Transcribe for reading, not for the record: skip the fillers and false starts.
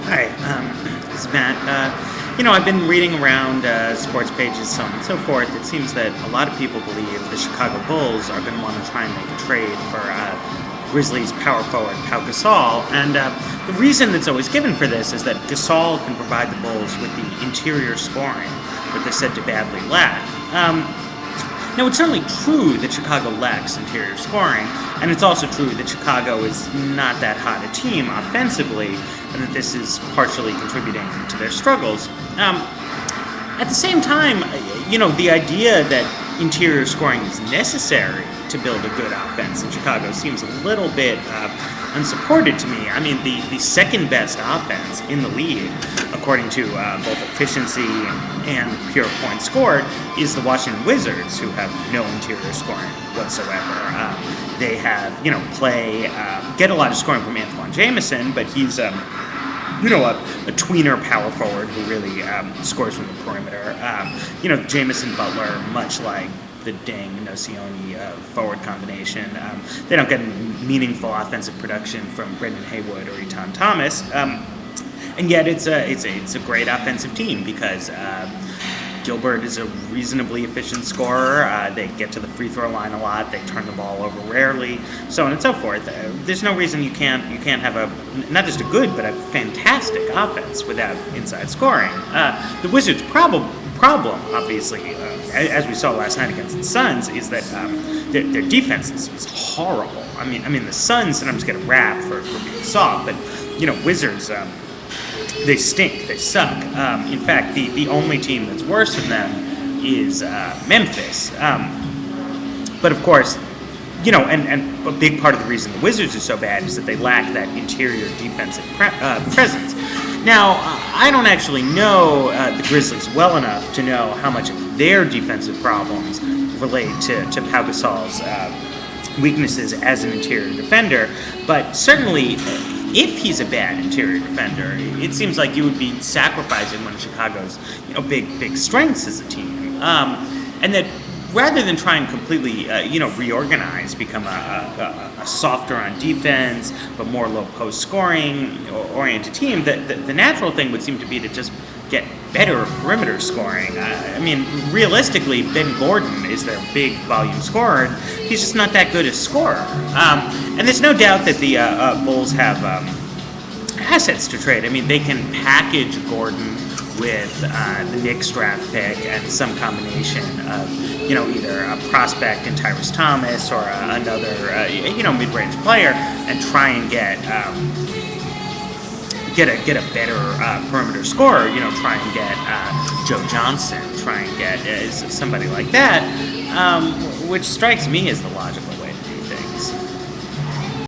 Hi, this is Matt. I've been reading around sports pages, so on and so forth. It seems that a lot of people believe the Chicago Bulls are going to want to try and make a trade for Grizzlies power forward Pau Gasol. And the reason that's always given for this is that Gasol can provide the Bulls with the interior scoring that they're said to badly lack. Now, it's certainly true that Chicago lacks interior scoring, and it's also true that Chicago is not that hot a team offensively, and that this is partially contributing to their struggles. At the same time, the idea that interior scoring is necessary to build a good offense in Chicago seems a little bit unsupported to me. I mean, the second best offense in the league, according to both efficiency and pure points scored, is the Washington Wizards, who have no interior scoring whatsoever. They have, get a lot of scoring from Antoine Jamison, but he's a tweener power forward who really scores from the perimeter. Jamison Butler, much like the Deng Nocioni forward combination, they don't get any meaningful offensive production from Brendan Haywood or Etan Thomas, and yet it's a great offensive team because Gilbert is a reasonably efficient scorer. They get to the free throw line a lot. They turn the ball over rarely, so on and so forth. There's no reason you can't have a not just a good but a fantastic offense without inside scoring. The Wizards' problem, obviously, as we saw last night against the Suns, is that their defense is horrible. I mean, the Suns sometimes get a rap for being soft, but Wizards. They stink. They suck. In fact, the only team that's worse than them is Memphis. But of course, and a big part of the reason the Wizards are so bad is that they lack that interior defensive presence. Now, I don't actually know the Grizzlies well enough to know how much of their defensive problems relate to Pau Gasol's weaknesses as an interior defender, but certainly if he's a bad interior defender, it seems like you would be sacrificing one of Chicago's big strengths as a team, and that rather than try and completely reorganize, become a softer on defense but more low post scoring oriented team, the natural thing would seem to be to just get better perimeter scoring. Realistically, Ben Gordon is their big volume scorer. He's just not that good a scorer. And there's no doubt that the Bulls have assets to trade. They can package Gordon with the Knicks draft pick and some combination of, either a prospect in Tyrese Thomas or another, mid-range player, and try and get a better perimeter scorer. Try and get Joe Johnson. Try and get somebody like that, which strikes me as the logical